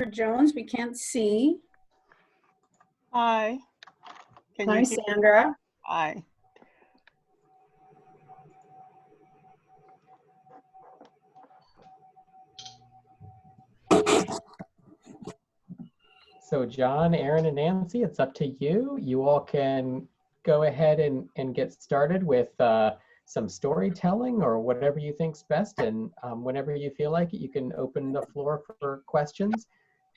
Jones, we can't see. Hi. Can Hi, you hear? Sandra. Hi. So John, Aaron, and Nancy, it's up to you. You all can go ahead and get started with some storytelling or whatever you think's best. And whenever you feel like it, you can open the floor for questions.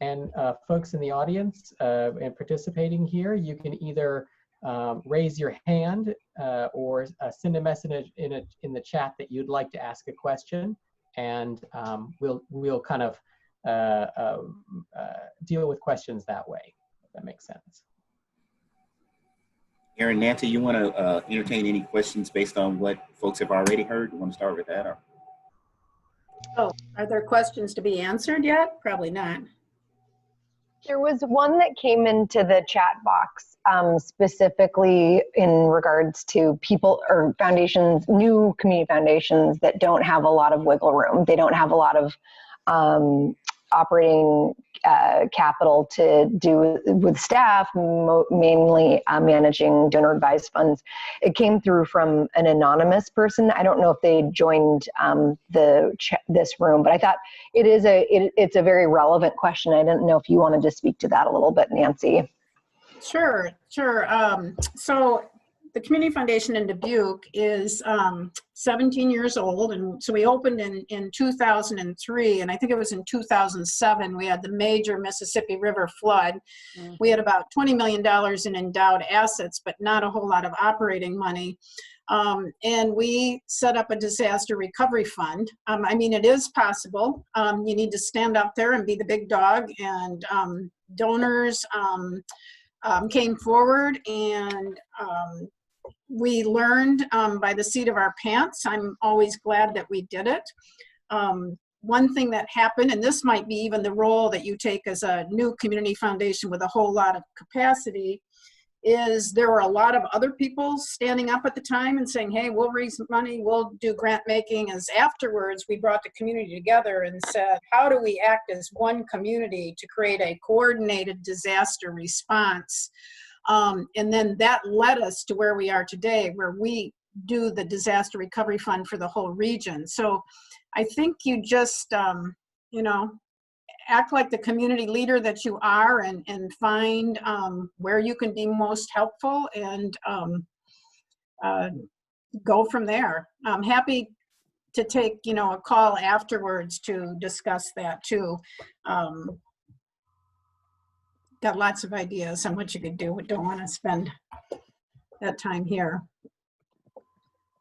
And folks in the audience and participating here, you can either raise your hand or send a message in the chat that you'd like to ask a question, and we'll kind of deal with questions that way, if that makes sense. Aaron, Nancy, you want to entertain any questions based on what folks have already heard? You want to start with that? Or? Oh, are there questions to be answered yet? Probably not. There was one that came into the chat box specifically in regards to people or foundations, new community foundations that don't have a lot of wiggle room. They don't have a lot of operating capital to do with staff, mainly managing donor advised funds. It came through from an anonymous person. I don't know if they joined this room, but I thought it's a very relevant question. I didn't know if you wanted to speak to that a little bit, Nancy. Sure. So the Community Foundation in Dubuque is 17 years old, and so we opened in 2003, and I think it was in 2007 we had the major Mississippi River flood. Mm-hmm. We had about $20 million in endowed assets, but not a whole lot of operating money. And we set up a disaster recovery fund. I mean, it is possible. You need to stand up there and be the big dog, and donors came forward, and we learned by the seat of our pants. I'm always glad that we did it. One thing that happened, and this might be even the role that you take as a new community foundation with a whole lot of capacity, is there were a lot of other people standing up at the time and saying, hey, we'll raise money, we'll do grant making. As afterwards, we brought the community together and said, how do we act as one community to create a coordinated disaster response? And then that led us to where we are today, where we do the disaster recovery fund for the whole region. So I think you just, act like the community leader that you are, and find where you can be most helpful, and go from there. I'm happy to take, a call afterwards to discuss that too. Got lots of ideas on what you could do, but don't want to spend that time here.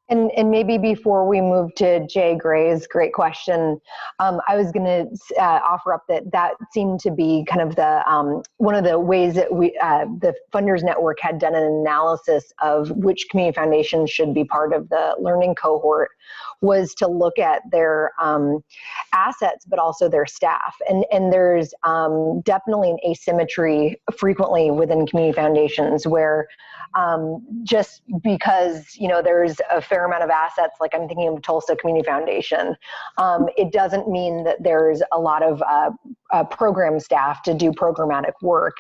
And maybe before we move to Jay Gray's great question, I was going to offer up that seemed to be kind of the one of the ways that the Funders Network had done an analysis of which community foundations should be part of the learning cohort, was to look at their assets, but also their staff. And there's definitely an asymmetry frequently within community foundations where just because, there's a fair amount of assets, like I'm thinking of Tulsa Community Foundation, it doesn't mean that there's a lot of program staff to do programmatic work.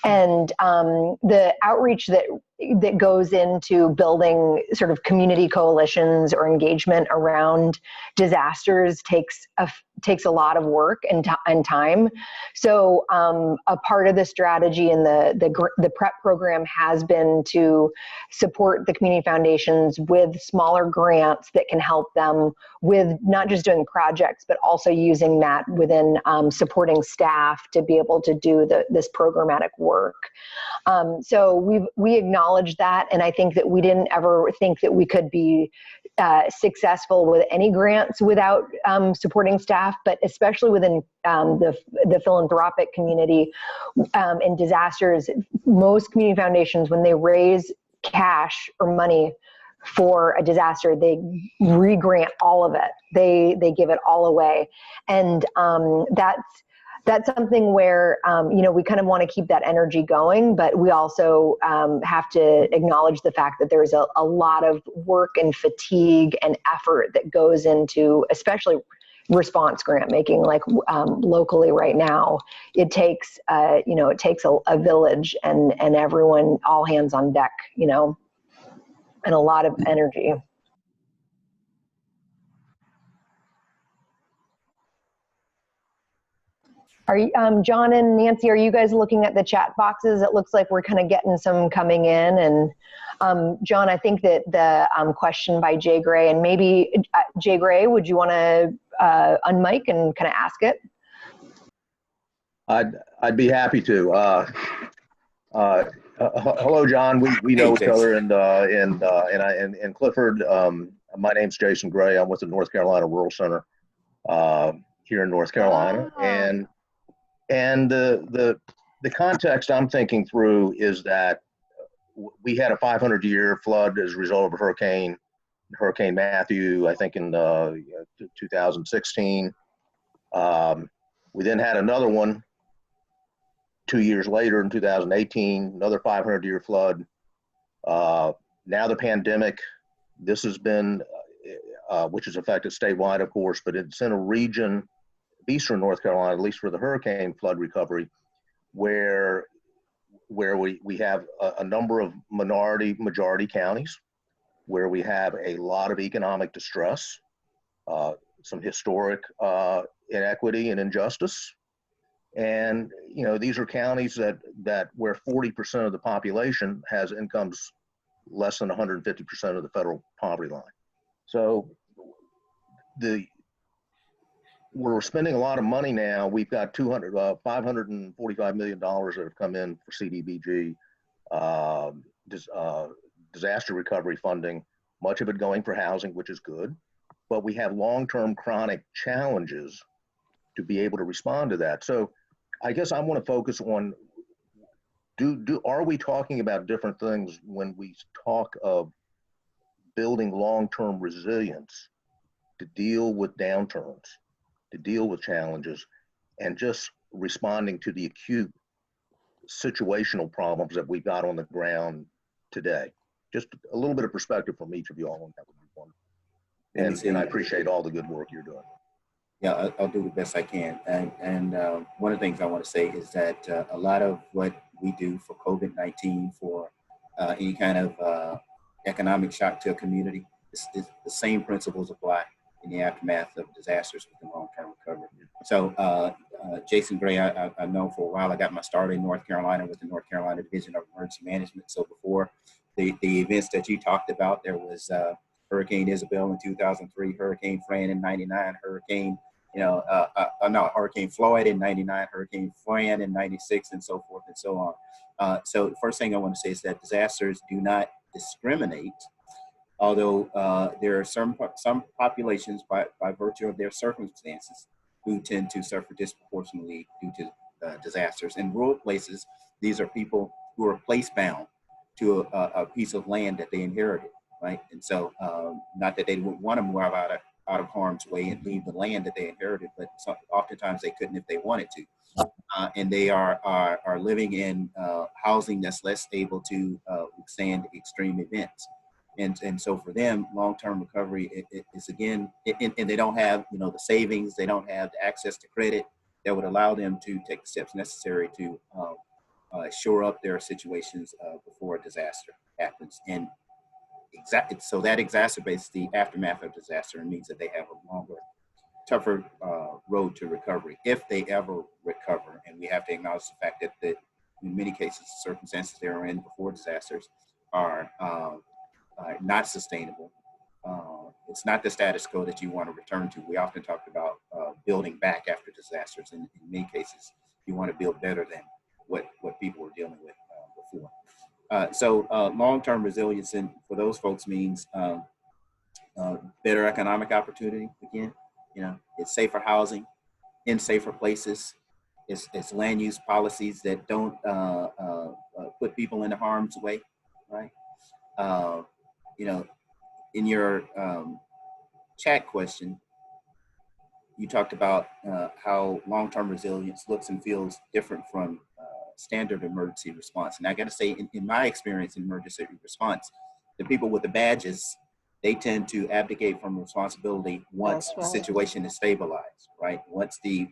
And the outreach that goes into building sort of community coalitions or engagement around disasters takes a lot of work and time. So a part of the strategy in the PrEP program has been to support the community foundations with smaller grants that can help them with not just doing projects, but also using that within supporting staff to be able to do this programmatic work. So we acknowledge that, and I think that we didn't ever think that we could be successful with any grants without supporting staff, but especially within the philanthropic community in disasters, most community foundations, when they raise cash or money for a disaster, they re-grant all of it. They give it all away, and that's something where, we kind of want to keep that energy going, but we also have to acknowledge the fact that there's a lot of work and fatigue and effort that goes into, especially response grant making, like locally right now. It takes, it takes a village and everyone, all hands on deck, and a lot of energy. Are you, John and Nancy, are you guys looking at the chat boxes? It looks like we're kind of getting some coming in. And John, I think that the question by Jay Gray, and maybe Jay Gray, would you want to unmic and kind of ask it? I'd be happy to. Hello, John. We know each other, and Clifford. My name's Jason Gray. I'm with the North Carolina Rural Center here in North Carolina, and the context I'm thinking through is that we had a 500-year flood as a result of Hurricane Matthew, I think in 2016. We then had another one 2 years later in 2018, another 500-year flood. Now the pandemic, this has been, which has affected statewide, of course, but it's in a region, eastern North Carolina, at least for the hurricane flood recovery, where we have a number of majority counties, where we have a lot of economic distress, some historic inequity and injustice. And, these are counties that where 40% of the population has incomes less than 150% of the federal poverty line. So we're spending a lot of money now. We've got $545 million that have come in for CDBG, disaster recovery funding, much of it going for housing, which is good. But we have long-term chronic challenges to be able to respond to that. So I guess I want to focus on, are we talking about different things when we talk of building long-term resilience to deal with downturns, to deal with challenges, and just responding to the acute situational problems that we've got on the ground today? Just a little bit of perspective from each of you all on that would be wonderful. And I appreciate all the good work you're doing. Yeah, I'll do the best I can. And one of the things I want to say is that a lot of what we do for COVID-19, for any kind of economic shock to a community, is the same principles apply in the aftermath of disasters with the long-term recovery. So Jason Gray, I know for a while. I got my start in North Carolina with the North Carolina Division of Emergency Management. So before the events that you talked about, there was Hurricane Isabel in 2003, Hurricane Fran in 99, Hurricane Floyd in 99, Hurricane Fran in 96, and so forth and so on. So the first thing I want to say is that disasters do not discriminate, although there are some populations by virtue of their circumstances who tend to suffer disproportionately due to disasters. In rural places, these are people who are place-bound to a piece of land that they inherited, right? And so not that they would want to move out of harm's way and leave the land that they inherited, but oftentimes they couldn't if they wanted to. And they are living in housing that's less able to withstand extreme events. And so for them, long-term recovery is again, and they don't have the savings, they don't have the access to credit that would allow them to take the steps necessary to shore up their situations before a disaster happens. And so that exacerbates the aftermath of disaster and means that they have a longer, tougher road to recovery if they ever recover. And we have to acknowledge the fact that in many cases, the circumstances they are in before disasters are not sustainable. It's not the status quo that you want to return to. We often talk about building back after disasters. And in many cases, you want to build better than what people were dealing with before. So long-term resilience for those folks means better economic opportunity. Again, it's safer housing in safer places. It's land use policies that don't put people in harm's way, right? In your chat question, you talked about how long-term resilience looks and feels different from standard emergency response. And I got to say, in my experience in emergency response, the people with the badges they tend to abdicate from responsibility once That's the right. situation is stabilized, right? Once the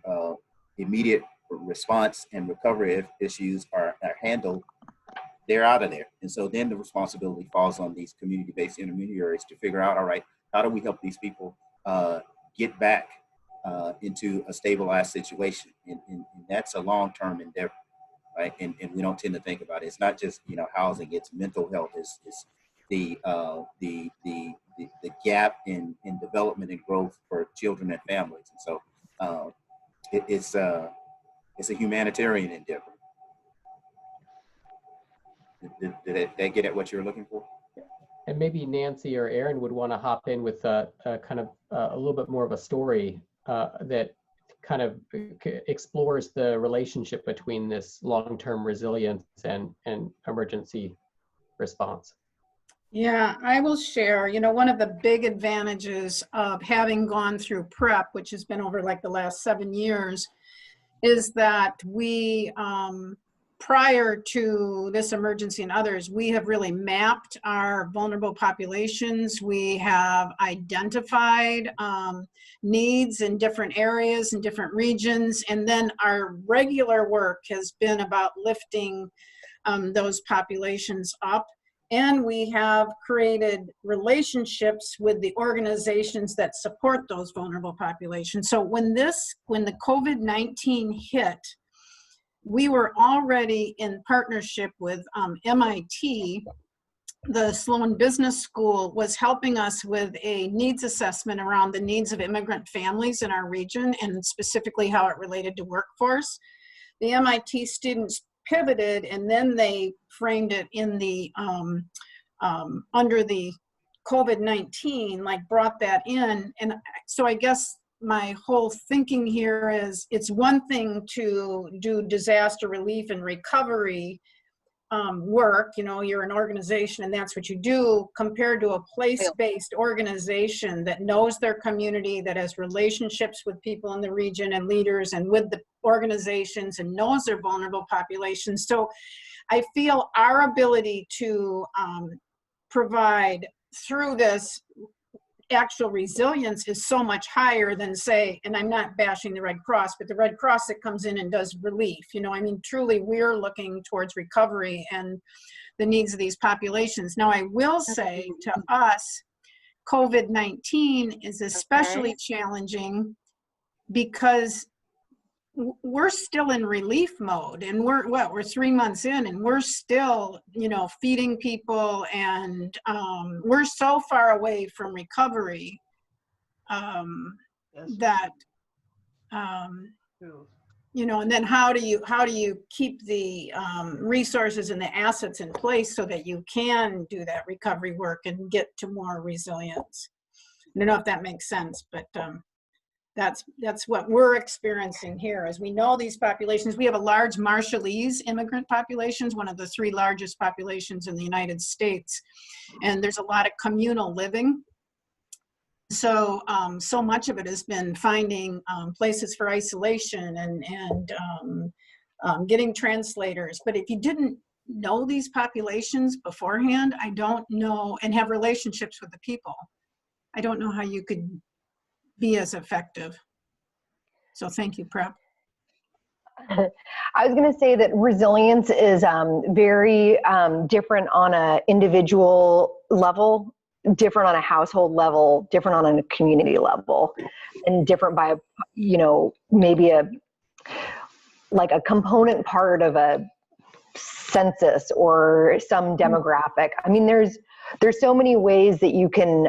immediate response and recovery issues are handled, they're out of there. And so then the responsibility falls on these community-based intermediaries to figure out, all right, how do we help these people get back into a stabilized situation? And that's a long-term endeavor, right? And we don't tend to think about it. It's not just, you know, housing, it's mental health, it's the gap in development and growth for children and families. And so it's a humanitarian endeavor. Did that get at what you're looking for? And maybe Nancy or Aaron would want to hop in with a kind of a little bit more of a story that kind of explores the relationship between this long-term resilience and emergency response. Yeah, I will share. You know, one of the big advantages of having gone through prep, which has been over like the last 7 years, is that we, prior to this emergency and others, we have really mapped our vulnerable populations. We have identified needs in different areas and different regions. And then our regular work has been about lifting those populations up. And we have created relationships with the organizations that support those vulnerable populations. So when the COVID-19 hit, we were already in partnership with MIT. The Sloan Business School was helping us with a needs assessment around the needs of immigrant families in our region, and specifically how it related to workforce. The MIT students pivoted, and then they framed it in the under the COVID-19, like brought that in. And so I guess my whole thinking here is, it's one thing to do disaster relief and recovery work, you know, you're an organization and that's what you do, compared to a place-based organization that knows their community, that has relationships with people in the region and leaders and with the organizations and knows their vulnerable populations. So I feel our ability to provide through this actual resilience is so much higher than, say, and I'm not bashing the Red Cross, but the Red Cross that comes in and does relief. You know, I mean, truly we're looking towards recovery and the needs of these populations. Now, I will say to us, COVID-19 is especially challenging because we're still in relief mode, and we're 3 months in and we're still, you know, feeding people, and we're so far away from recovery that you know, and then how do you keep the resources and the assets in place so that you can do that recovery work and get to more resilience? I don't know if that makes sense, but that's what we're experiencing here. As we know these populations, we have a large Marshallese immigrant populations, one of the 3 largest populations in the United States. And there's a lot of communal living. So, so much of it has been finding places for isolation and getting translators. But if you didn't know these populations beforehand, I don't know, and have relationships with the people, I don't know how you could be as effective. So thank you, Prep. I was going to say that resilience is very different on an individual level, different on a household level, different on a community level, and different by, you know, maybe like a component part of a census or some demographic. I mean, there's so many ways that you can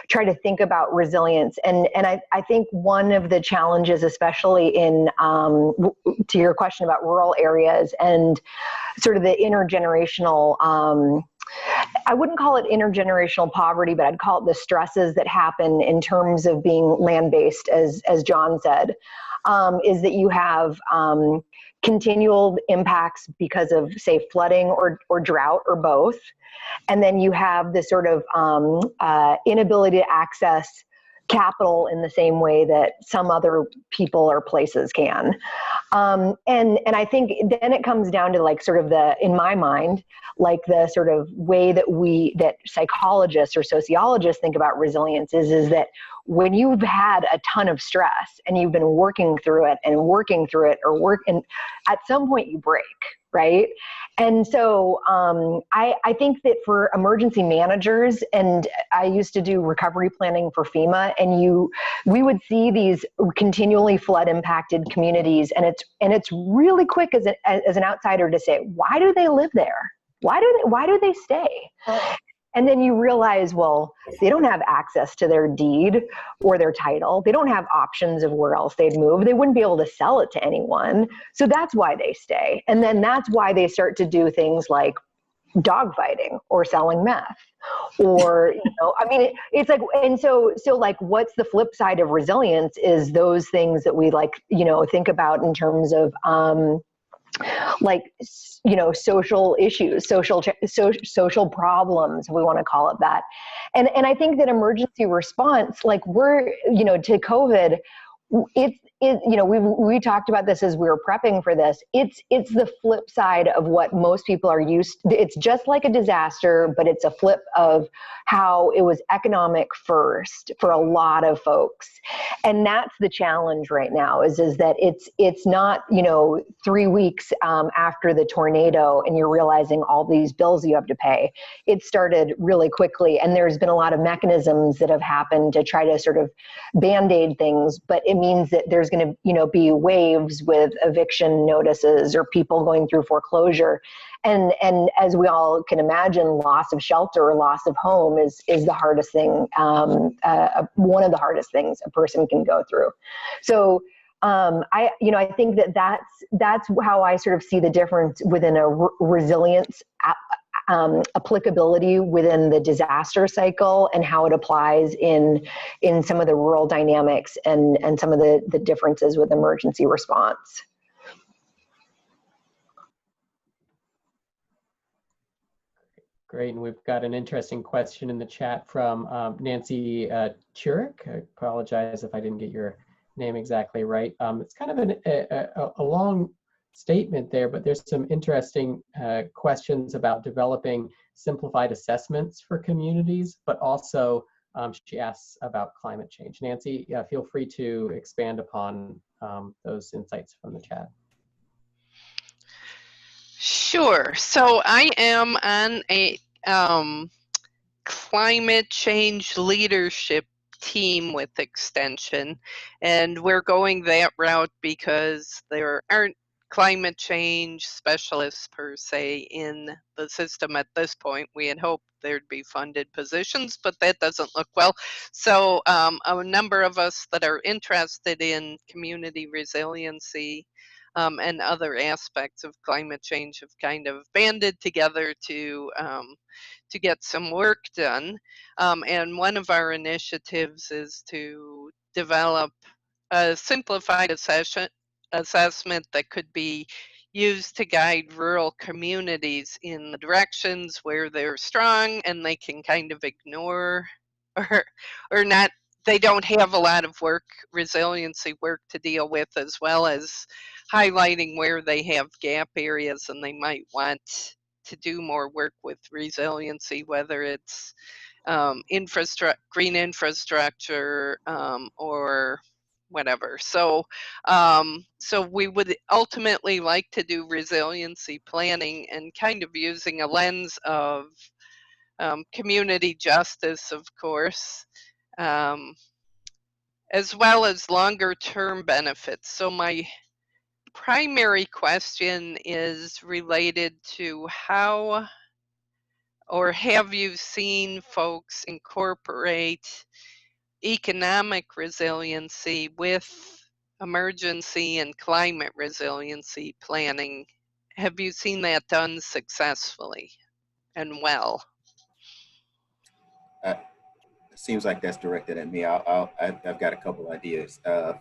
try to think about resilience. And I think one of the challenges, especially in, to your question about rural areas and sort of the intergenerational, I wouldn't call it intergenerational poverty, but I'd call it the stresses that happen in terms of being land-based, as John said, is that you have continual impacts because of, say, flooding or drought or both. And then you have this sort of inability to access capital in the same way that some other people or places can. And I think then it comes down to like sort of in my mind, like the sort of way that psychologists or sociologists think about resilience is that when you've had a ton of stress and you've been working through it and at some point you break, right? And so I think that for emergency managers, and I used to do recovery planning for FEMA, and we would see these continually flood impacted communities, and it's really quick as an outsider to say, why do they live there? Why do they stay? And then you realize, well, they don't have access to their deed or their title. They don't have options of where else they'd move. They wouldn't be able to sell it to anyone. So that's why they stay. And then that's why they start to do things like dogfighting or selling meth or, I mean, it's like, and so like, what's the flip side of resilience is those things that we like, think about in terms of, like, social issues, social problems, if we want to call it that. And I think that emergency response, like we're, to COVID, we talked about this as we were prepping for this. It's the flip side of what most people are used to. It's just like a disaster, but it's a flip of how it was economic first for a lot of folks. And that's the challenge right now is that it's not, 3 weeks after the tornado and you're realizing all these bills you have to pay. It started really quickly. And there's been a lot of mechanisms that have happened to try to sort of band-aid things, but it means that there's going to, be waves with eviction notices or people going through foreclosure. And as we all can imagine, loss of shelter or loss of home is the hardest thing, one of the hardest things a person can go through. So I think that's how I sort of see the difference within a resilience applicability within the disaster cycle and how it applies in some of the rural dynamics and some of the differences with emergency response. Great, and we've got an interesting question in the chat from Nancy Churich. I apologize if I didn't get your name exactly right. It's kind of a long statement there, but there's some interesting questions about developing simplified assessments for communities, but also she asks about climate change. Nancy, feel free to expand upon those insights from the chat. Sure. So I am on a climate change leadership team with Extension, and we're going that route because there aren't climate change specialists per se in the system at this point. We had hoped there'd be funded positions, but that doesn't look well. So a number of us that are interested in community resiliency and other aspects of climate change have kind of banded together to get some work done. And one of our initiatives is to develop a simplified assessment that could be used to guide rural communities in the directions where they're strong and they can kind of ignore or not. They don't have a lot of resiliency work to deal with, as well as highlighting where they have gap areas and they might want to do more work with resiliency, whether it's green infrastructure or whatever. So so we would ultimately like to do resiliency planning and kind of using a lens of community justice, of course, as well as longer term benefits. So my primary question is related to how, or have you seen folks incorporate economic resiliency with emergency and climate resiliency planning? Have you seen that done successfully and well? It seems like that's directed at me. I've got a couple ideas.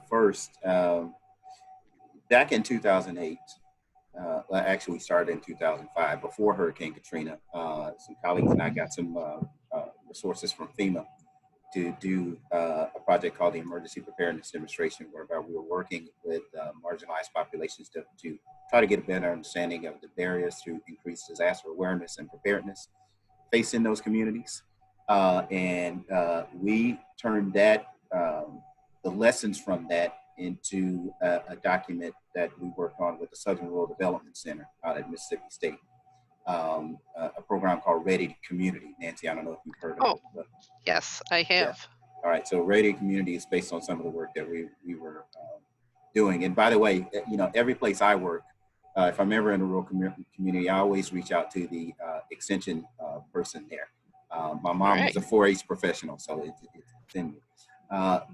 First, back in 2008, actually we started in 2005, before Hurricane Katrina. Some colleagues and I got some resources from FEMA. to do a project called the Emergency Preparedness Demonstration, whereby we were working with marginalized populations to try to get a better understanding of the barriers to increase disaster awareness and preparedness facing those communities. We turned that, the lessons from that, into a document that we worked on with the Southern Rural Development Center out at Mississippi State. A program called Ready to Community. Nancy, I don't know if you've heard of it. But, yes, I have. yeah. All right, so Ready to Community is based on some of the work that we were doing. And by the way, you know, every place I work, if I'm ever in a rural community, I always reach out to the extension person there. My mom was a 4-H professional, so it's in me.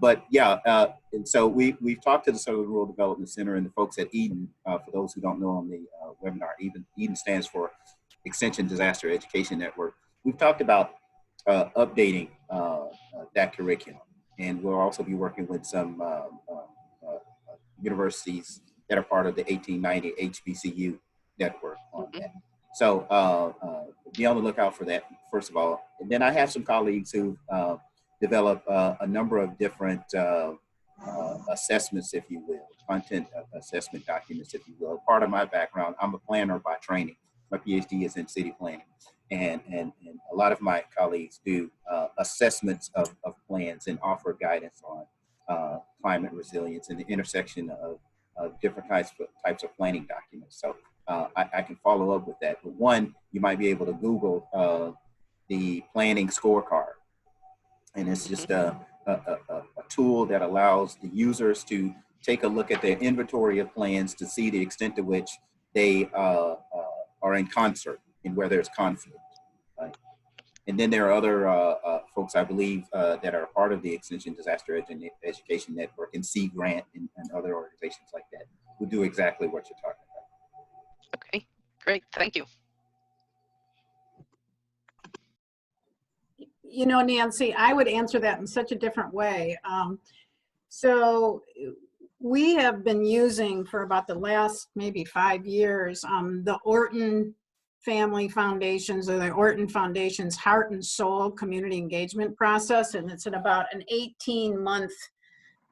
But yeah, and so we've talked to the Southern Rural Development Center and the folks at Eden. For those who don't know on the webinar, Eden stands for Extension Disaster Education Network. We've talked about updating that curriculum, and we'll also be working with some universities that are part of the 1890 HBCU network on that. So be on the lookout for that, first of all. And then I have some colleagues who develop a number of different assessments, if you will, content assessment documents, if you will. Part of my background, I'm a planner by training. My PhD is in city planning. And a lot of my colleagues do assessments of plans and offer guidance on climate resilience and the intersection of different types of planning documents. So I can follow up with that. But one, you might be able to Google the planning scorecard. And it's just a tool that allows the users to take a look at their inventory of plans to see the extent to which they are in concert and where there's conflict. Right? And then there are other folks, I believe, that are part of the Extension Disaster Education Network and Sea Grant and other organizations like that who do exactly what you're talking about. Okay, great, thank you. You know, Nancy, I would answer that in such a different way. So we have been using for about the last maybe 5 years the Orton Family Foundations, or the Orton Foundation's Heart and Soul Community Engagement Process, and it's in about an 18-month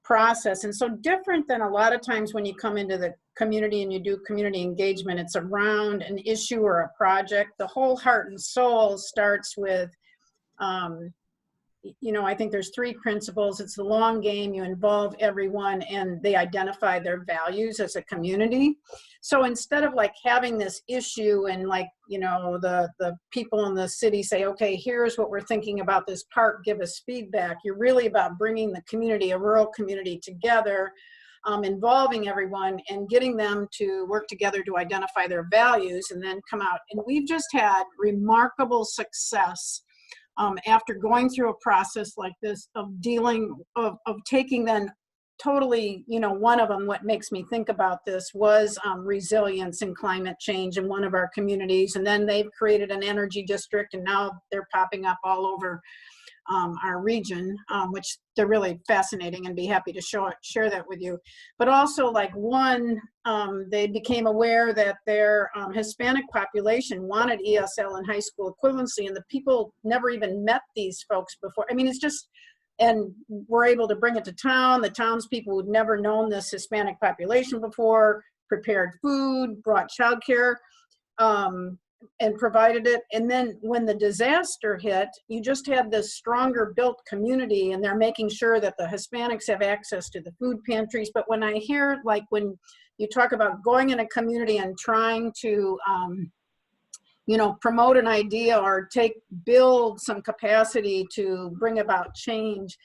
process. And so different than a lot of times when you come into the community and you do community engagement, it's around an issue or a project. The whole Heart and Soul starts with you know, I think there's 3 principles. It's the long game, you involve everyone, and they identify their values as a community. So instead of like having this issue and like, you know, the people in the city say, okay, here's what we're thinking about this park, give us feedback. You're really about bringing the community, a rural community, together, involving everyone and getting them to work together to identify their values and then come out. And we've just had remarkable success after going through a process like this of dealing, of taking then totally, you know, one of them, what makes me think about this was resilience and climate change in one of our communities. And then they've created an energy district, and now they're popping up all over our region, which they're really fascinating, and be happy to share that with you. But also, like, one, they became aware that their Hispanic population wanted ESL and high school equivalency, and the people never even met these folks before. I mean, it's just, and we're able to bring it to town. The townspeople who'd never known this Hispanic population before prepared food, brought childcare, and provided it. And then when the disaster hit, you just had this stronger built community, and they're making sure that the Hispanics have access to the food pantries. But when I hear, like, when you talk about going in a community and trying to, you know, promote an idea or build some capacity to bring about change,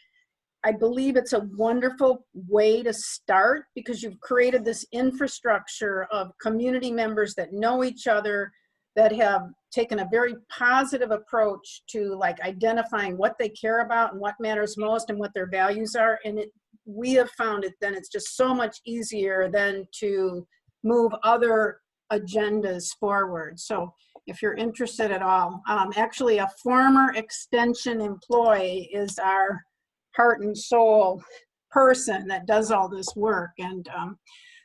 I believe it's a wonderful way to start, because you've created this infrastructure of community members that know each other, that have taken a very positive approach to like identifying what they care about and what matters most and what their values are. And we have found it, then it's just so much easier than to move other agendas forward. So if you're interested at all, actually a former extension employee is our heart and soul person that does all this work. And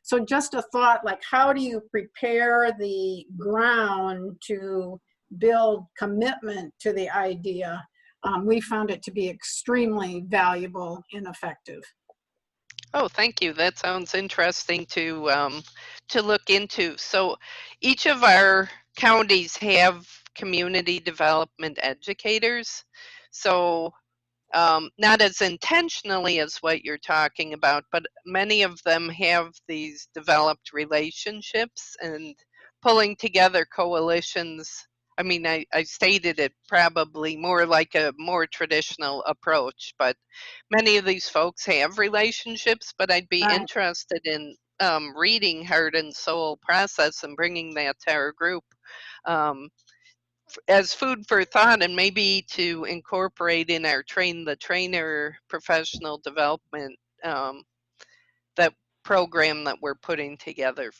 so just a thought, like, how do you prepare the ground to build commitment to the idea? we found it to be extremely valuable and effective. Oh, thank you. That sounds interesting to look into. So each of our counties have community development educators. So not as intentionally as what you're talking about, but many of them have these developed relationships and pulling together coalitions. I mean, I stated it probably more like a more traditional approach, but many of these folks have relationships, but I'd be Right. interested in reading Heart and Soul Process and bringing that to our group. As food for thought, and maybe to incorporate in our train the trainer professional development that program that we're putting together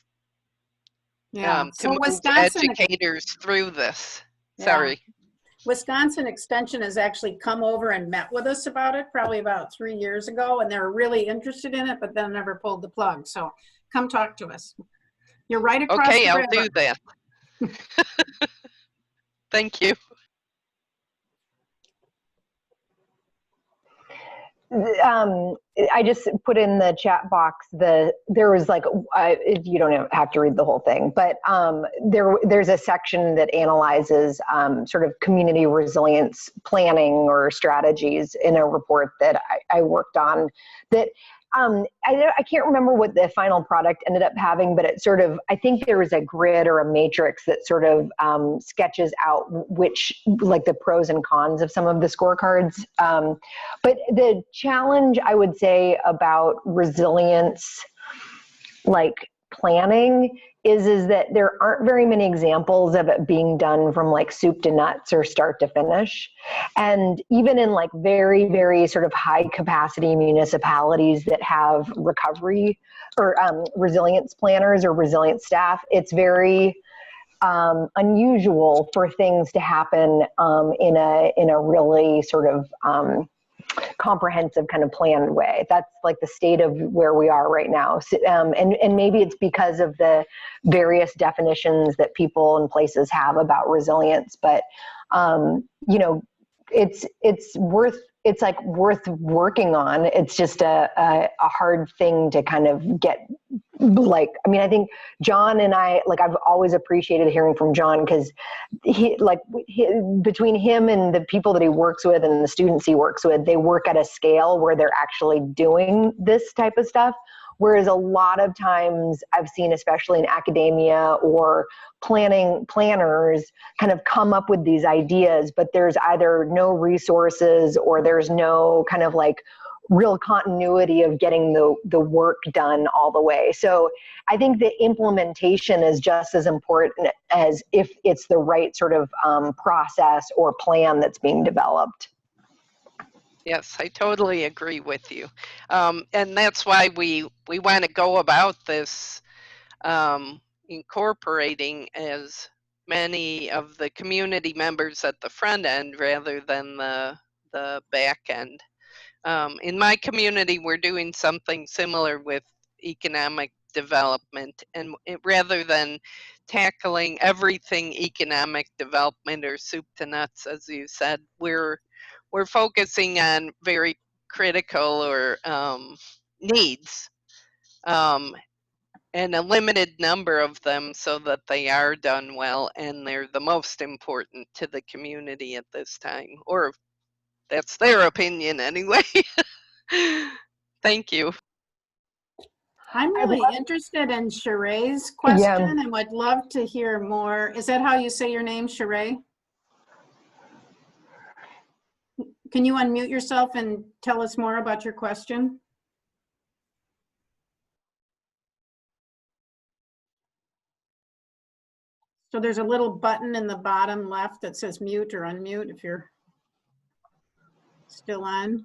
Yeah. to So move educators through this. Yeah. Sorry. Wisconsin Extension has actually come over and met with us about it probably about 3 years ago, and they're really interested in it, but then never pulled the plug. So come talk to us. You're right across Okay, the I'll river. do that. Thank you. I just put in the chat box there was like you don't have to read the whole thing, but there's a section that analyzes sort of community resilience planning or strategies in a report that I worked on that I can't remember what the final product ended up having, but it sort of, I think there was a grid or a matrix that sort of sketches out which, like the pros and cons of some of the scorecards. But the challenge I would say about resilience, like planning, is that there aren't very many examples of it being done from like soup to nuts or start to finish. And even in like very, very sort of high capacity municipalities that have recovery or resilience planners or resilience staff, it's very unusual for things to happen in a really sort of comprehensive kind of planned way. That's like the state of where we are right now. So, and maybe it's because of the various definitions that people and places have about resilience, but you know, it's worth working on. It's just a hard thing to kind of get, like, I mean, I think John and I, like, I've always appreciated hearing from John because between him and the people that he works with and the students he works with, they work at a scale where they're actually doing this type of stuff. Whereas a lot of times I've seen, especially in academia or planners kind of come up with these ideas, but there's either no resources or there's no kind of like real continuity of getting the work done all the way. So I think the implementation is just as important as if it's the right sort of process or plan that's being developed. Yes, I totally agree with you. And that's why we want to go about this incorporating as many of the community members at the front end rather than the back end. In my community, we're doing something similar with economic development, and rather than tackling everything economic development or soup to nuts, as you said, we're focusing on very critical or needs, and a limited number of them so that they are done well and they're the most important to the community at this time, or that's their opinion anyway. Thank you. I'm really interested in Sheree's question and would love to hear more. Is that how you say your name, Sheree? Can you unmute yourself and tell us more about your question? So there's a little button in the bottom left that says mute or unmute if you're still on.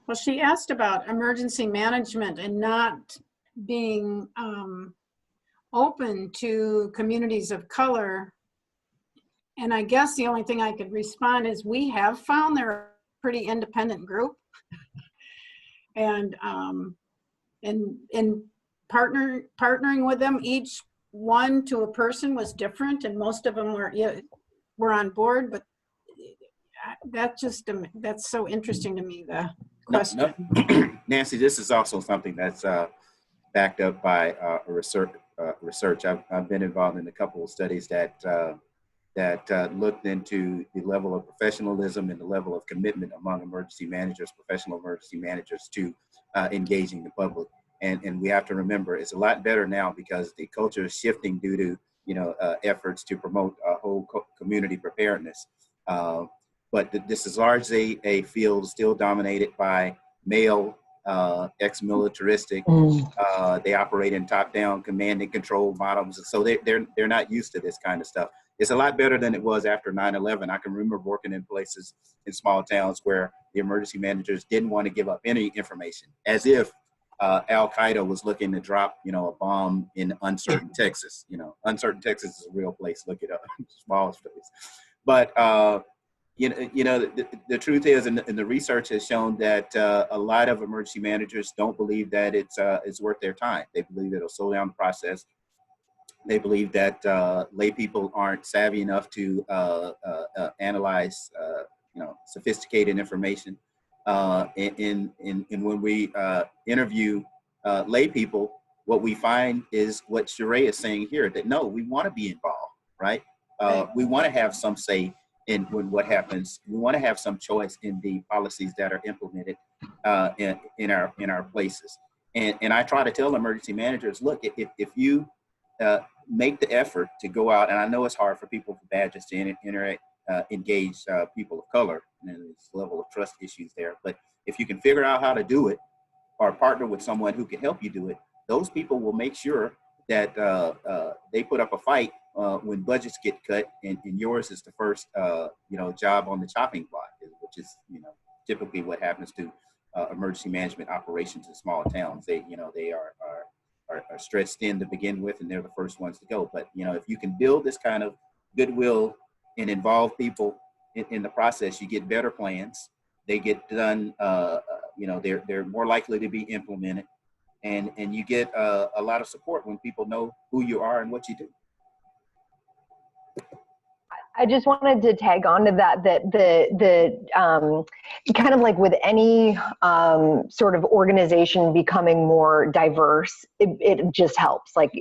Well, she asked about emergency management and not being open to communities of color. And I guess the only thing I could respond is we have found they're a pretty independent group. And partnering with them, each one to a person was different, and most of them were were on board, but that just, that's so interesting to me, the question. Nancy, this is also something that's backed up by research. I've been involved in a couple of studies that looked into the level of professionalism and the level of commitment among emergency managers, professional emergency managers, to engaging the public. And we have to remember it's a lot better now because the culture is shifting due to efforts to promote whole community preparedness. But this is largely a field still dominated by male, ex-militaristic. They operate in top-down command and control models, so they're not used to this kind of stuff. It's a lot better than it was after 9/11. I can remember working in places in small towns where the emergency managers didn't want to give up any information, as if Al Qaeda was looking to drop, a bomb in uncertain Texas. Uncertain Texas is a real place. Look it up, smallest place. But the truth is, and the research has shown that a lot of emergency managers don't believe that it's worth their time. They believe it'll slow down the process. They believe that lay people aren't savvy enough to analyze, sophisticated information. And when we interview lay people, what we find is what Sheree is saying here, that no, we want to be involved, right? We want to have some say in what happens. We want to have some choice in the policies that are implemented in our places. And I try to tell emergency managers, look, if you make the effort to go out, and I know it's hard for people with badges to engage people of color, and there's a level of trust issues there, but if you can figure out how to do it or partner with someone who can help you do it, those people will make sure that they put up a fight when budgets get cut, and yours is the first job on the chopping block, which is typically what happens to emergency management operations in small towns. They are stretched thin to begin with, and they're the first ones to go. But if you can build this kind of goodwill and involve people in the process, you get better plans. They get done. They're more likely to be implemented, and you get a lot of support when people know who you are and what you do. I just wanted to tag on to that the kind of like with any sort of organization becoming more diverse, it just helps. Like,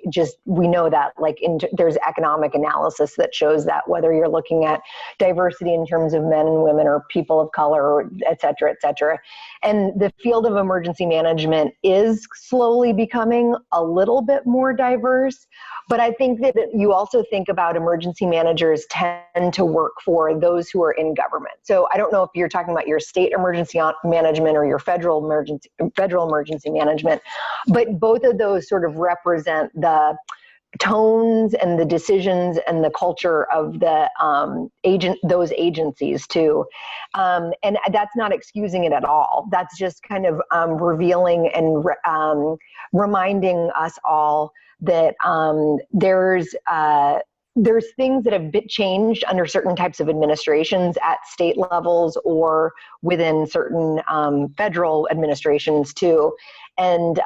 we know that, like, there's economic analysis that shows that, whether you're looking at diversity in terms of men and women or people of color, et cetera, et cetera. And the field of emergency management is slowly becoming a little bit more diverse. But I think that you also think about emergency managers tend to work for those who are in government. So I don't know if you're talking about your state emergency management or your federal emergency management, but both of those sort of represent the tones and the decisions and the culture of the those agencies too. And that's not excusing it at all. That's just kind of revealing and reminding us all that there's things that have been changed under certain types of administrations at state levels or within certain federal administrations too. And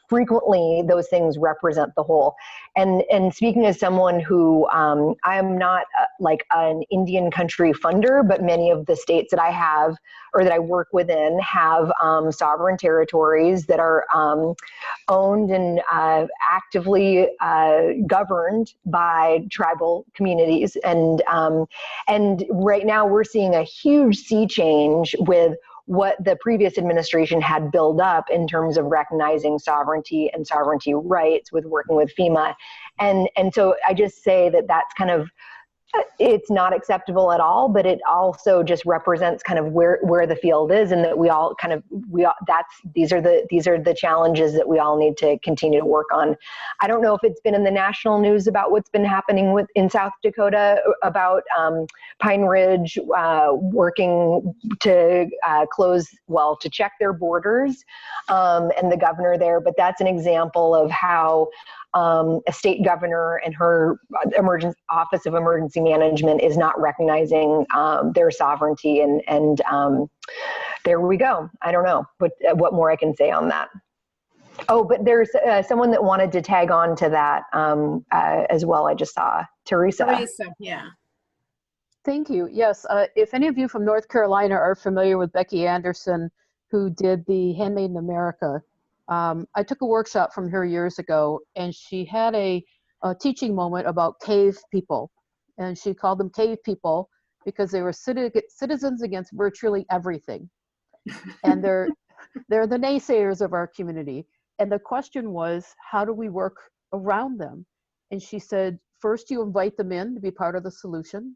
frequently those things represent the whole. And speaking as someone who, I am not like an Indian country funder, but many of the states that I have or that I work within have sovereign territories that are owned and actively governed by tribal communities. And right now we're seeing a huge sea change with what the previous administration had built up in terms of recognizing sovereignty and sovereignty rights with working with FEMA. And so I just say that that's kind of, it's not acceptable at all, but it also just represents kind of where the field is, and that these are the challenges that we all need to continue to work on. I don't know if it's been in the national news about what's been happening in South Dakota about Pine Ridge working to to check their borders, and the governor there, but that's an example of how a state governor and her Office of Emergency Management is not recognizing their sovereignty, and there we go. I don't know what more I can say on that. Oh, but there's someone that wanted to tag on to that as well. I just saw Teresa. Yeah. Thank you. Yes, if any of you from North Carolina are familiar with Becky Anderson, who did the Handmade in America, I took a workshop from her years ago, and she had a teaching moment about cave people. And she called them cave people because they were citizens against virtually everything. And they're the naysayers of our community. And the question was, how do we work around them? And she said, first you invite them in to be part of the solution.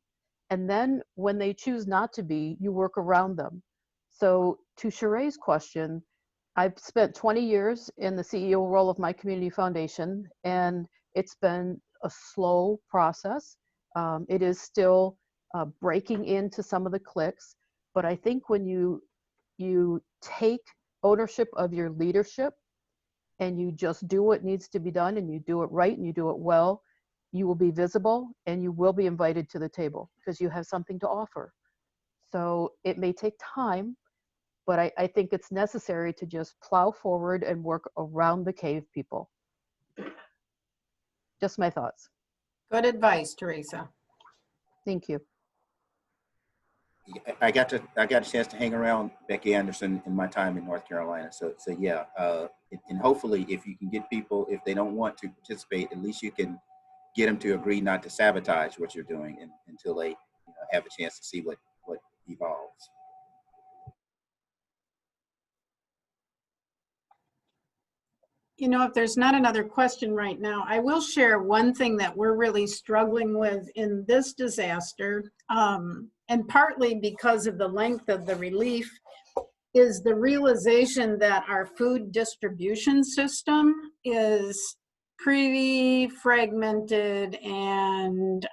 And then when they choose not to be, you work around them. So to Sheree's question, I've spent 20 years in the CEO role of my community foundation, and it's been a slow process. It is still breaking into some of the cliques, but I think when you take ownership of your leadership and you just do what needs to be done, and you do it right and you do it well, you will be visible and you will be invited to the table because you have something to offer. So it may take time, but I think it's necessary to just plow forward and work around the cave people. Just my thoughts. Good advice, Teresa. Thank you. I got a chance to hang around Becky Anderson in my time in North Carolina. So yeah, and hopefully if you can get people, if they don't want to participate, at least you can get them to agree not to sabotage what you're doing until they have a chance to see what evolves. If there's not another question right now, I will share one thing that we're really struggling with in this disaster, and partly because of the length of the relief, is the realization that our food distribution system is pretty fragmented and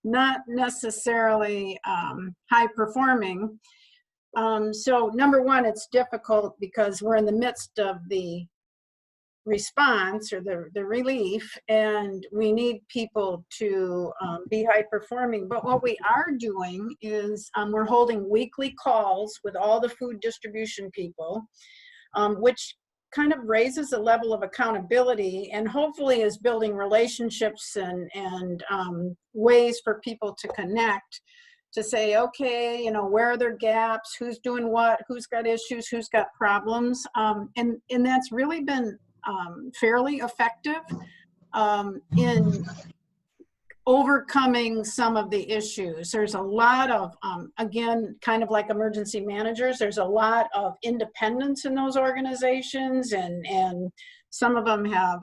not necessarily high performing. So number one, it's difficult because we're in the midst of the response or the relief, and we need people to be high performing. But what we are doing is we're holding weekly calls with all the food distribution people, which kind of raises a level of accountability and hopefully is building relationships and ways for people to connect, to say, okay, where are their gaps, who's doing what, who's got issues, who's got problems. And that's really been fairly effective in overcoming some of the issues. There's a lot of, again, kind of like emergency managers, there's a lot of independence in those organizations, and some of them have,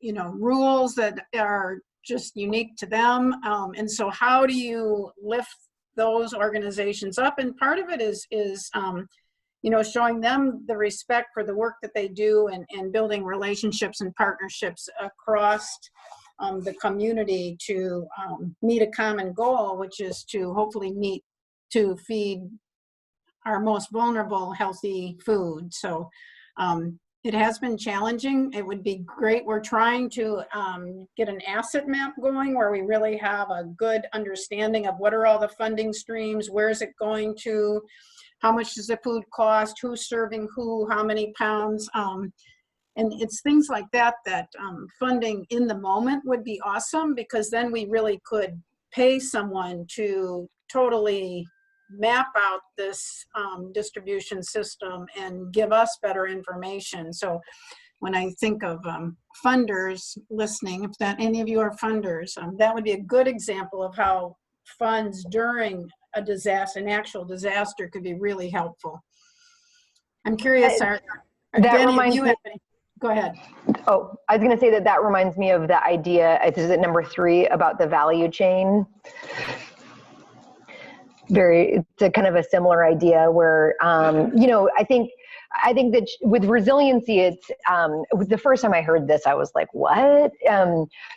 rules that are just unique to them. And so how do you lift those organizations up? And part of it is showing them the respect for the work that they do, and building relationships and partnerships across the community to meet a common goal, which is to hopefully feed our most vulnerable healthy food. So it has been challenging. It would be great. We're trying to get an asset map going where we really have a good understanding of what are all the funding streams, where is it going to, how much does the food cost, who's serving who, how many pounds. And it's things like that funding in the moment would be awesome, because then we really could pay someone to totally map out this distribution system and give us better information. So when I think of funders listening, if any of you are funders, that would be a good example of how funds during a disaster, an actual disaster, could be really helpful. I'm curious, go ahead. Oh, I was going to say that reminds me of the idea, is it number 3, about the value chain? It's a kind of a similar idea where, I think that with resiliency, it's the first time I heard this, I was like, what?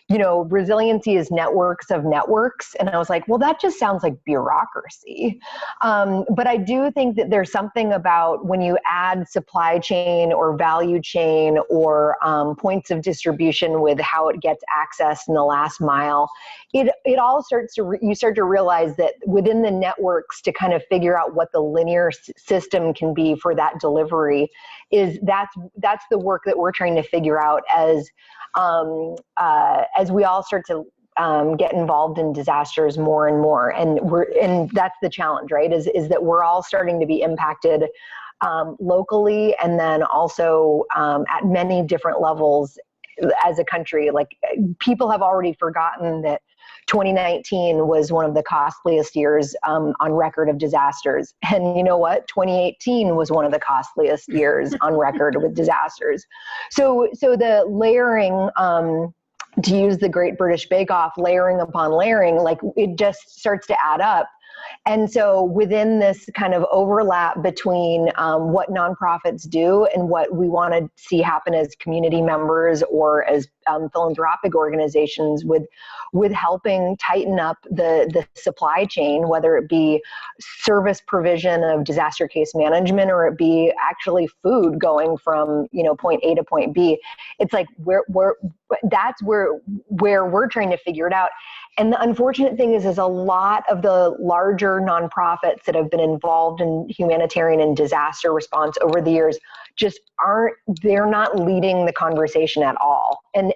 Resiliency is networks of networks. And I was like, well, that just sounds like bureaucracy. But I do think that there's something about when you add supply chain or value chain or points of distribution with how it gets access in the last mile, it all you start to realize that within the networks, to kind of figure out what the linear system can be for that delivery, that's the work that we're trying to figure out as we all start to get involved in disasters more and more. And that's the challenge, right? Is that we're all starting to be impacted locally, and then also at many different levels as a country. Like, people have already forgotten that 2019 was one of the costliest years on record of disasters. And you know what? 2018 was one of the costliest years on record with disasters. So the layering, to use the Great British Bake Off, layering upon layering, like, it just starts to add up. And so within this kind of overlap between what nonprofits do and what we want to see happen as community members or as philanthropic organizations, with helping tighten up the supply chain, whether it be service provision of disaster case management or it be actually food going from, you know, point A to point B. It's like that's where we're trying to figure it out. And the unfortunate thing is a lot of the larger nonprofits that have been involved in humanitarian and disaster response over the years just they're not leading the conversation at all. And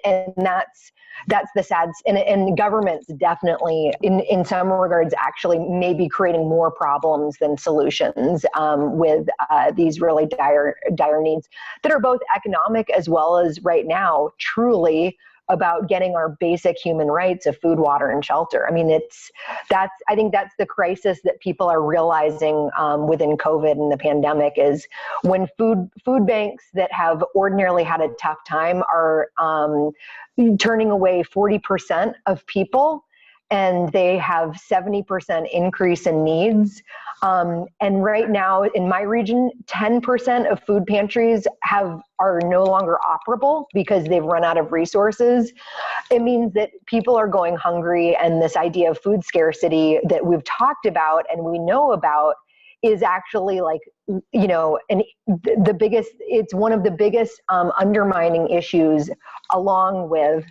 that's the sad, and governments definitely in some regards actually may be creating more problems than solutions with these really dire needs that are both economic as well as right now truly about getting our basic human rights of food, water, and shelter. I mean, I think that's the crisis that people are realizing within COVID and the pandemic, is when food banks that have ordinarily had a tough time are turning away 40% of people, and they have 70% increase in needs. And right now in my region, 10% of food pantries are no longer operable because they've run out of resources. It means that people are going hungry, and this idea of food scarcity that we've talked about and we know about is actually, like, you know, and it's one of the biggest undermining issues, along with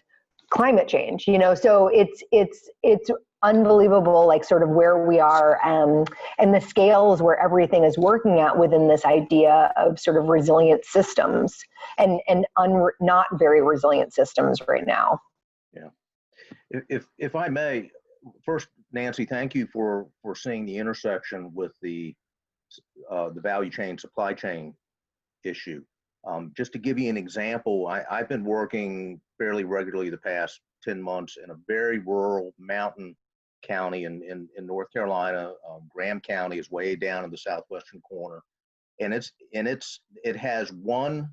climate change, you know. So it's unbelievable, like, sort of where we are and the scales where everything is working at within this idea of sort of resilient systems and not very resilient systems right now. Yeah. If I may, first, Nancy, thank you for seeing the intersection with the value chain, supply chain issue. Just to give you an example, I've been working fairly regularly the past 10 months in a very rural mountain county in North Carolina. Graham County is way down in the southwestern corner, and it has one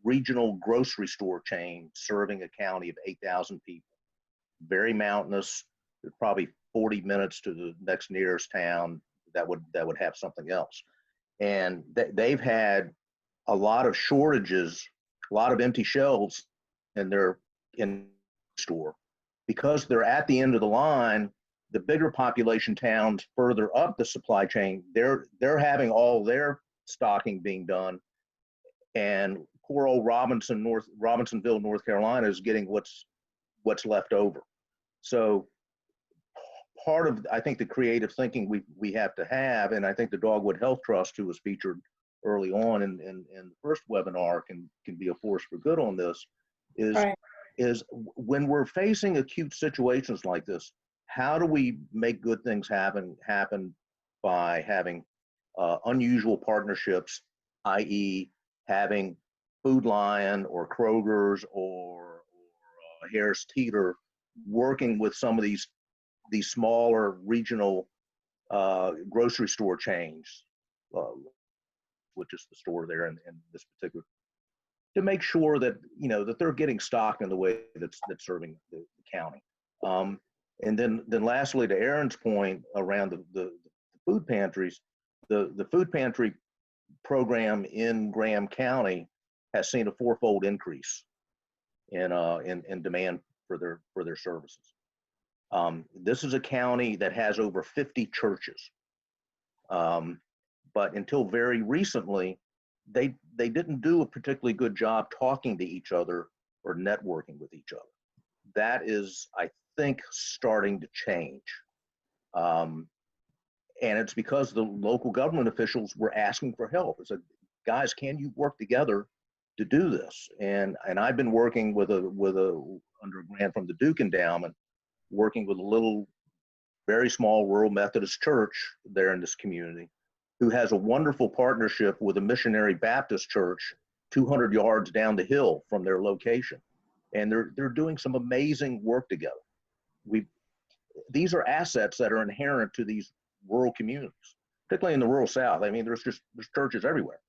regional grocery store chain serving a county of 8,000 people. Very mountainous. There's probably 40 minutes to the next nearest town that would have something else, and they've had a lot of shortages, a lot of empty shelves in their store, because they're at the end of the line. The bigger population towns further up the supply chain, they're having all their stocking being done, and poor old Robinsonville, North Carolina is getting what's left over. So part of, I think, the creative thinking we have to have, and I think the Dogwood Health Trust, who was featured early on in the first webinar, can be a force for good on this, is when we're facing acute situations like this, how do we make good things happen by having unusual partnerships, i.e. having Food Lion or Kroger's or Harris Teeter working with some of these smaller regional grocery store chains, which is the store there in this particular, to make sure that, you know, that they're getting stock in the way that's serving the county. And then lastly, to Aaron's point around the food pantries, the food pantry program in Graham County has seen a 4-fold increase in demand for their services. This is a county that has over 50 churches, but until very recently, they didn't do a particularly good job talking to each other or networking with each other. That is, I think, starting to change. And it's because the local government officials were asking for help. It's like, guys, can you work together to do this? And I've been working with under a grant from the Duke Endowment working with a little, very small rural Methodist church there in this community, who has a wonderful partnership with a missionary Baptist church 200 yards down the hill from their location. And they're doing some amazing work together. These are assets that are inherent to these rural communities, particularly in the rural South. I mean, there's churches everywhere,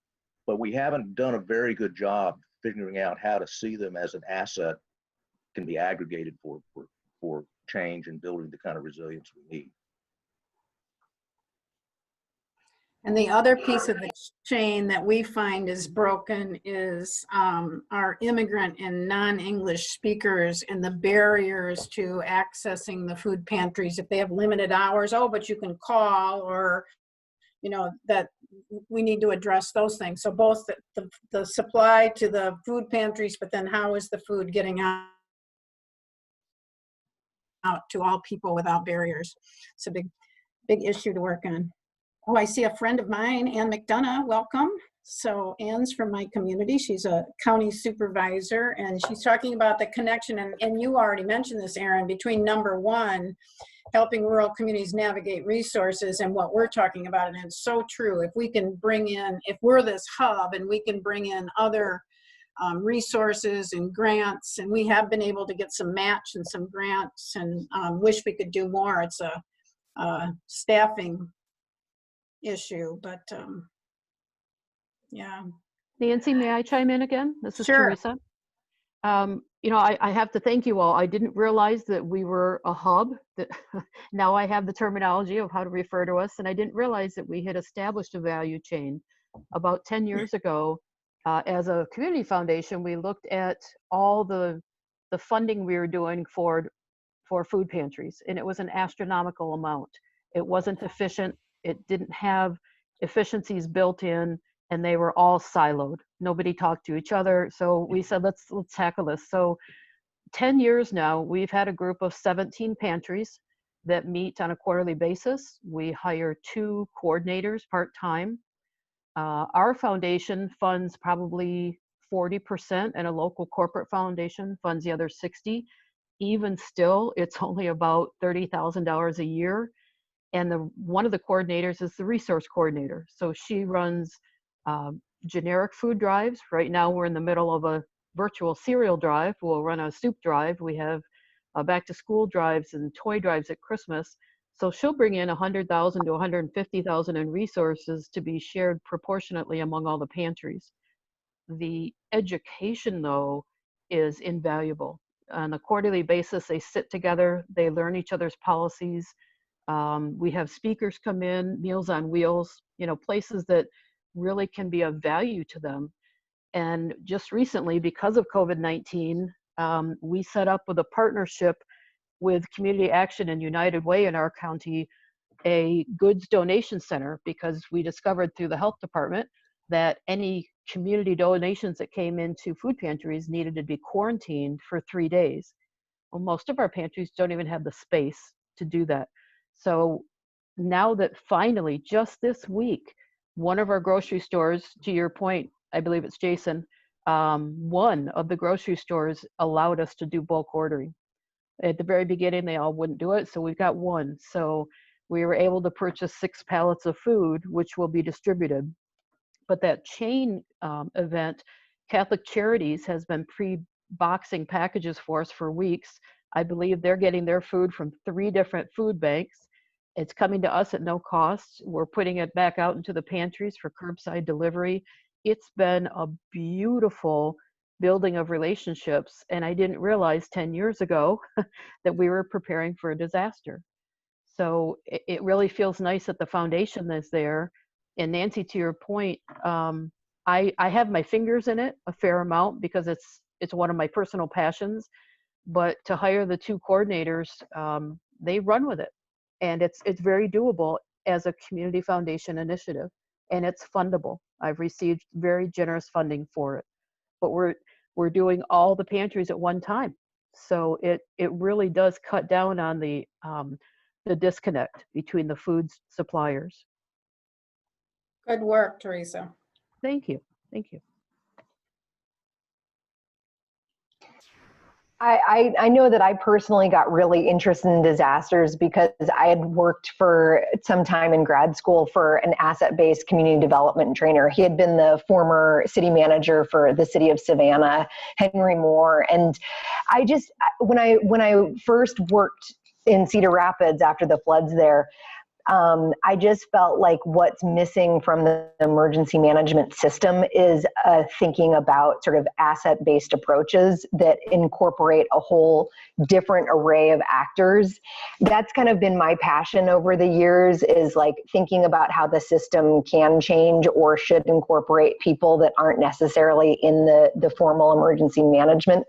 but we haven't done a very good job figuring out how to see them as an asset can be aggregated for change and building the kind of resilience we need. And the other piece of the chain that we find is broken is our immigrant and non-English speakers and the barriers to accessing the food pantries. If they have limited hours, oh, but you can call, or, you know, that we need to address those things. So both the supply to the food pantries, but then how is the food getting out to all people without barriers? It's a big issue to work on. Oh, I see a friend of mine, Ann McDonough, welcome. So Ann's from my community. She's a county supervisor, and she's talking about the connection, and you already mentioned this, Erin, between number one, helping rural communities navigate resources, and what we're talking about. And it's so true. If we can bring in, if we're this hub and we can bring in other resources and grants, and we have been able to get some match and some grants, and wish we could do more. It's a staffing issue, but yeah. Nancy, may I chime in again? This is Sure. Teresa. You know, I have to thank you all. I didn't realize that we were a hub. That now I have the terminology of how to refer to us, and I didn't realize that we had established a value chain about 10 years ago. As a community foundation, we looked at all the funding we were doing for food pantries, and it was an astronomical amount. It wasn't efficient. It didn't have efficiencies built in, and they were all siloed. Nobody talked to each other. So we said, let's tackle this. So 10 years now, we've had a group of 17 pantries that meet on a quarterly basis. We hire 2 coordinators part-time. Our foundation funds probably 40%, and a local corporate foundation funds the other 60. Even still, it's only about $30,000 a year. And one of the coordinators is the resource coordinator. So she runs generic food drives. Right now we're in the middle of a virtual cereal drive. We'll run a soup drive. We have back to school drives and toy drives at Christmas. So she'll bring in 100,000 to 150,000 in resources to be shared proportionately among all the pantries. The education, though, is invaluable. On a quarterly basis, they sit together, they learn each other's policies. We have speakers come in, Meals on Wheels, you know, places that really can be of value to them. And just recently, because of COVID-19, we set up with a partnership with Community Action and United Way in our county, a goods donation center, because we discovered through the health department that any community donations that came into food pantries needed to be quarantined for 3 days. Well, most of our pantries don't even have the space to do that. So now that finally, just this week, one of our grocery stores, to your point, I believe it's Jason, one of the grocery stores allowed us to do bulk ordering. At the very beginning, they all wouldn't do it, so we've got one. So we were able to purchase 6 pallets of food, which will be distributed. But that chain event, Catholic Charities has been pre-boxing packages for us for weeks. I believe they're getting their food from 3 different food banks. It's coming to us at no cost. We're putting it back out into the pantries for curbside delivery. It's been a beautiful building of relationships, and I didn't realize 10 years ago that we were preparing for a disaster. So it really feels nice that the foundation is there. And Nancy, to your point, I have my fingers in it a fair amount because it's one of my personal passions. But to hire the 2 coordinators, they run with it, and it's very doable as a community foundation initiative, and it's fundable. I've received very generous funding for it, but we're doing all the pantries at one time, so it really does cut down on the disconnect between the food suppliers. Good work, Teresa. Thank you. Thank you. I know that I personally got really interested in disasters because I had worked for some time in grad school for an asset-based community development trainer. He had been the former city manager for the city of Savannah, Henry Moore. And I just, when I first worked in Cedar Rapids after the floods there, I just felt like what's missing from the emergency management system is thinking about sort of asset-based approaches that incorporate a whole different array of actors. That's kind of been my passion over the years, is like thinking about how the system can change or should incorporate people that aren't necessarily in the formal emergency management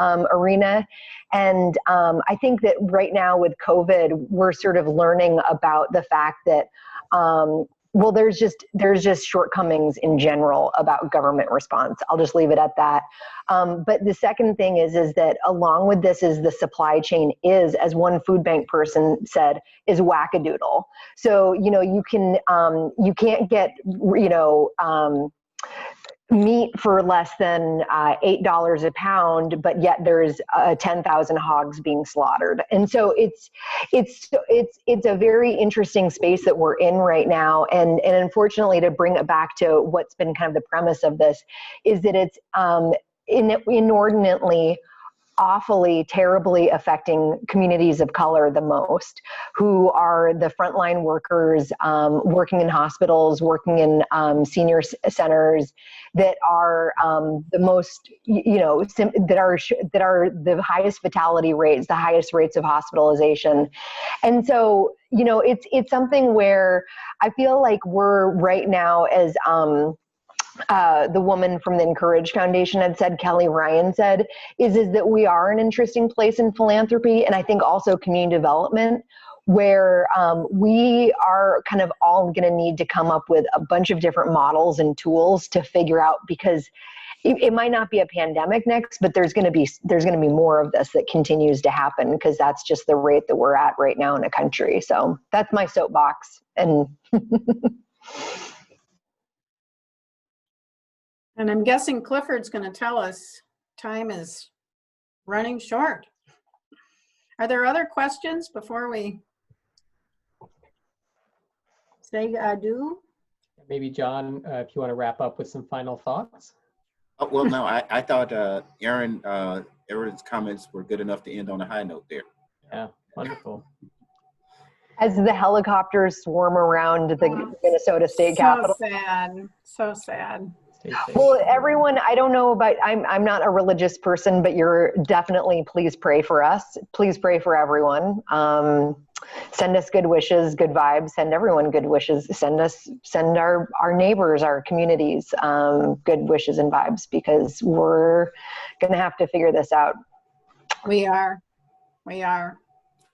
arena. And I think that right now with COVID, we're sort of learning about the fact that, well, there's just shortcomings in general about government response. I'll just leave it at that. But the second thing is that along with this is the supply chain is, as one food bank person said, is wackadoodle. So, you can't get, meat for less than $8 a pound, but yet there's 10,000 hogs being slaughtered. And so it's a very interesting space that we're in right now. And unfortunately, to bring it back to what's been kind of the premise of this, is that it's inordinately, awfully, terribly affecting communities of color the most, who are the frontline workers, working in hospitals, working in senior centers, that are the most, that are the highest fatality rates, the highest rates of hospitalization. And so, it's something where I feel like we're right now, as the woman from the Encourage Foundation had said, Kelly Ryan said, is that we are an interesting place in philanthropy, and I think also community development, where we are kind of all going to need to come up with a bunch of different models and tools to figure out, because it might not be a pandemic next, but there's going to be more of this that continues to happen, because that's just the rate that we're at right now in the country. So that's my soapbox. And And I'm guessing Clifford's going to tell us time is running short. Are there other questions before we say adieu? Maybe John, if you want to wrap up with some final thoughts. Oh, well, no, I thought Aaron's comments were good enough to end on a high note there. Yeah, wonderful. as the helicopters swarm around the Minnesota State Capitol. So sad, so sad. Well, everyone, I don't know about, I'm not a religious person, but you're definitely, please pray for us. Please pray for everyone. Send us good wishes, good vibes, send everyone good wishes. Send our neighbors, our communities, good wishes and vibes, because we're going to have to figure this out. We are.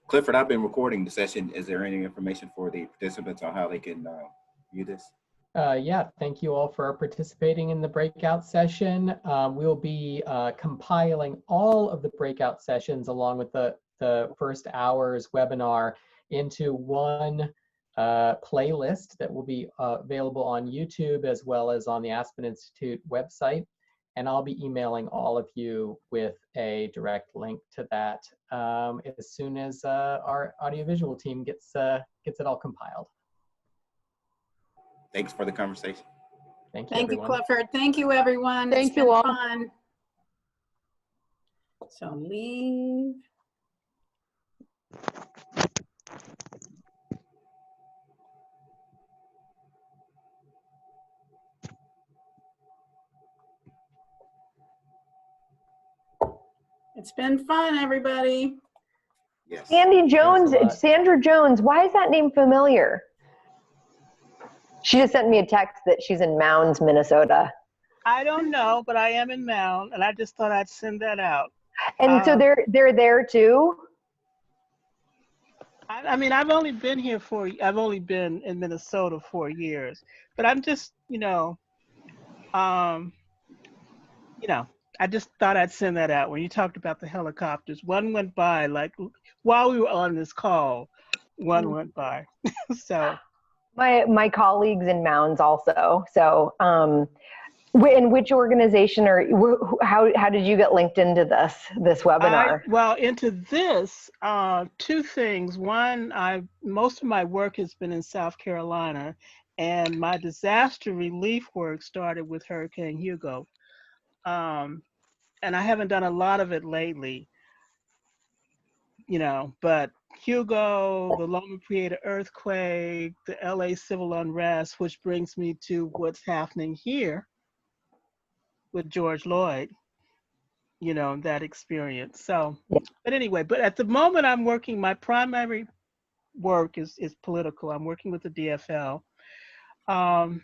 Clifford, I've been recording the session. Is there any information for the participants on how they can view this? Yeah, thank you all for participating in the breakout session. We'll be compiling all of the breakout sessions along with the first hour's webinar into one playlist that will be available on YouTube as well as on the Aspen Institute website. And I'll be emailing all of you with a direct link to that as soon as our audiovisual team gets it all compiled. Thanks for the conversation. Thank you, Thank you, everyone. Clifford. Thank you, everyone. Thank It's you been all. fun. So leave. It's been fun, everybody. Yes. Sandy Jones, Thanks a lot. Sandra Jones, why is that name familiar? She just sent me a text that she's in Mounds, Minnesota. I don't know, but I am in Mound, and I just thought I'd send that out. And so they're there too? I mean, I've only been in Minnesota 4 years, but I'm just, I just thought I'd send that out. When you talked about the helicopters, one went by, like, while we were on this call, one went by. So My colleagues in Mounds also. So In which organization or how did you get linked into this webinar? Well, into this, two things. One, most of my work has been in South Carolina, and my disaster relief work started with Hurricane Hugo. And I haven't done a lot of it lately, but Hugo, the Loma Prieta earthquake, the LA civil unrest, which brings me to what's happening here with George Floyd, that experience. So, but anyway, but at the moment I'm working, my primary work is political. I'm working with the DFL. I'm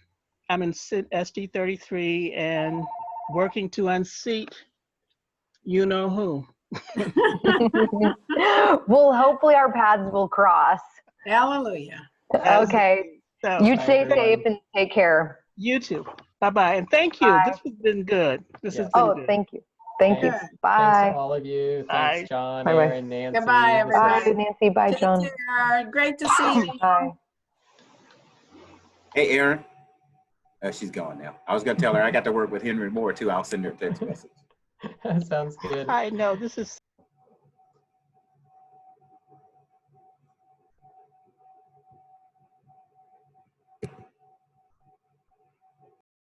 in SD 33 and working to unseat who. Well, hopefully our paths will cross. Hallelujah. Okay. So, You stay safe and take care. You too. Bye-bye. And thank you. Bye. This has been good. This has been good. Thank you. Thank you. Thanks. Bye. Thanks to all of you. Thanks, Bye. John, Bye-bye. Aaron, Nancy. Goodbye, everybody. Bye, Nancy. Bye, Take John. care. Great to see you. Bye. Hey, Aaron. She's gone now. I was going to tell her I got to work with Henry Moore, too. I'll send her a text message. Sounds good. I know this is